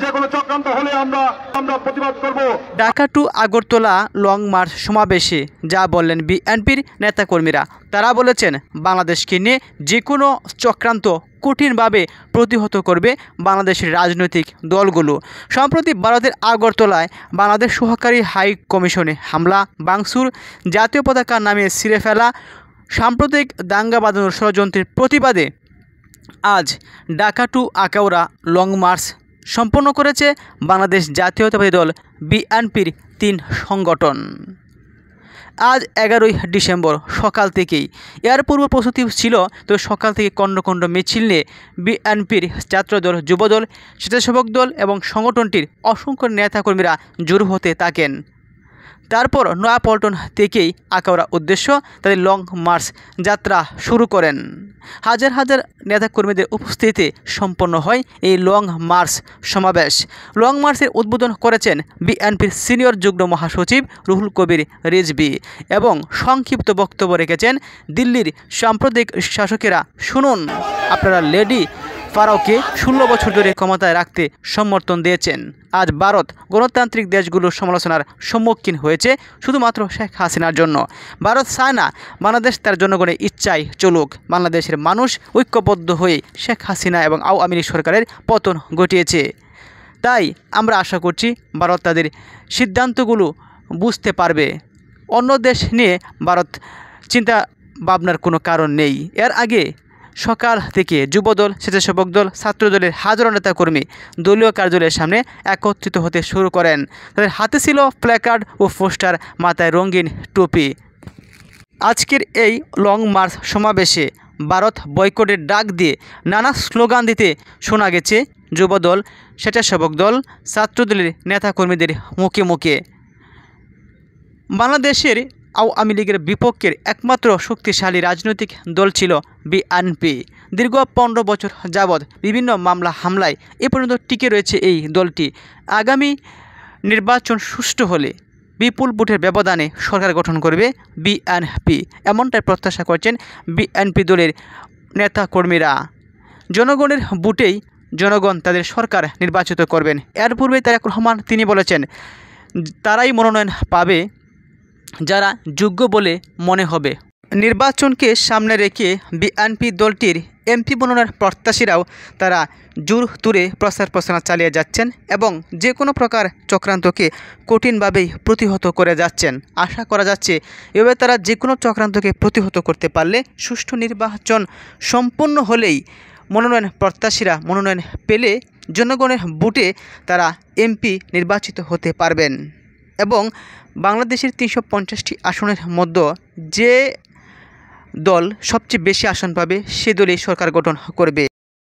যে কোনো চক্রান্ত হলে আমরা প্রতিবাদ করব। Dhaka to Agartala long march সমাবেশে যা বললেন বিএনপির নেতাকর্মীরা, তারা বলেছেন বাংলাদেশকে নিয়ে যে কোনো চক্রান্ত কঠিনভাবে প্রতিহত করবে বাংলাদেশের রাজনৈতিক দলগুলো। সম্প্রতি ভারতের আগরতলায় বাংলাদেশ সহকারী হাই কমিশনে হামলা, ভাঙচুর, জাতীয় পতাকা নামিয়ে ছিঁড়ে ফেলা, সাম্প্রতিক দাঙ্গা বাঁধানোর ষড়যন্ত্রের প্রতিবাদে আজ Dhaka to Akhaura long march সম্পন্ন করেছে বাংলাদেশ জাতীয়তাবাদী দল বিএনপির 3 সংগঠন। আজ 11ই ডিসেম্বর সকাল থেকেই এর পূর্ব প্রস্তুতি ছিল, তো সকাল থেকে খণ্ড খণ্ড মিছিল নিয়ে বিএনপির ছাত্রদল, যুবদল, স্বেচ্ছাসেবক দল এবং সংগঠনটির অসংখ্য নেতাকর্মীরা জড়ো হতে থাকেন। তারপর নয়াপল্টন থেকেই আখাউড়া উদ্দেশ্য তাদের লং মার্চ যাত্রা শুরু করেন। হাজার হাজার নেতাকর্মীদের উপস্থিতিতে সম্পন্ন হয় এই লং মার্চ সমাবেশ। লং মার্চের উদ্বোধন করেছেন বিএনপির সিনিয়র যুগ্ম মহাসচিব রুহুল কবির রিজভী এবং সংক্ষিপ্ত বক্তব্য রেখেছেন দিল্লির সাম্প্রতিক শাসকেরা। শুনুন, আপনারা লেডি ফারাওকে 16 বছর ধরে ক্ষমতায় রাখতে সমর্থন দিয়েছেন। আজ ভারত গণতান্ত্রিক দেশগুলোর সমালোচনার সম্মুখীন হয়েছে শুধুমাত্র শেখ হাসিনার জন্য। ভারত চায় না বাংলাদেশ তার জনগণের ইচ্ছায় চলুক। বাংলাদেশের মানুষ ঐক্যবদ্ধ হয়ে শেখ হাসিনা এবং আওয়ামী লীগ সরকারের পতন ঘটিয়েছে। তাই আমরা আশা করছি ভারত তাদের সিদ্ধান্তগুলো বুঝতে পারবে। অন্য দেশ নিয়ে ভারত চিন্তা ভাবনার কোনো কারণ নেই। এর আগে সকাল থেকে যুবদল, স্বেচ্ছাসেবক দল, ছাত্রদলের হাজারো নেতাকর্মী দলীয় কার্যালয়ের সামনে একত্রিত হতে শুরু করেন। তাদের হাতে ছিল প্ল্যাকার্ড ও পোস্টার, মাথায় রঙিন টুপি। আজকের এই লং মার্চ সমাবেশে ভারত বয়কটের ডাক দিয়ে নানা স্লোগান দিতে শোনা গেছে যুবদল, স্বেচ্ছাসেবক দল, ছাত্রদলের নেতাকর্মীদের মুখে মুখে। বাংলাদেশের আওয়ামী লীগের বিপক্ষের একমাত্র শক্তিশালী রাজনৈতিক দল ছিল বিএনপি। দীর্ঘ 15 বছর যাবৎ বিভিন্ন মামলা হামলায় এ পর্যন্ত টিকে রয়েছে এই দলটি। আগামী নির্বাচন সুষ্ঠু হলে বিপুল ভোটের ব্যবধানে সরকার গঠন করবে বিএনপি, এমনটাই প্রত্যাশা করছেন বিএনপি দলের নেতাকর্মীরা। জনগণের ভোটেই জনগণ তাদের সরকার নির্বাচিত করবেন। এর পূর্বে তারেক রহমান তিনি বলেছেন তারাই মনোনয়ন পাবে যারা যোগ্য বলে মনে হবে। নির্বাচনকে সামনে রেখে বিএনপি দলটির এমপি মনোনয়নের প্রত্যাশীরাও তারা জোর তুরে প্রচার প্রচারণা চালিয়ে যাচ্ছেন এবং যে কোনো প্রকার চক্রান্তকে কঠিনভাবেই প্রতিহত করে যাচ্ছেন। আশা করা যাচ্ছে এভাবে তারা যে কোনো চক্রান্তকে প্রতিহত করতে পারলে সুষ্ঠু নির্বাচন সম্পন্ন হলেই মনোনয়ন প্রত্যাশীরা মনোনয়ন পেলে জনগণের ভোটে তারা এমপি নির্বাচিত হতে পারবেন এবং বাংলাদেশের 350টি আসনের মধ্যে যে দল সবচেয়ে বেশি আসন পাবে সে দলই সরকার গঠন করবে।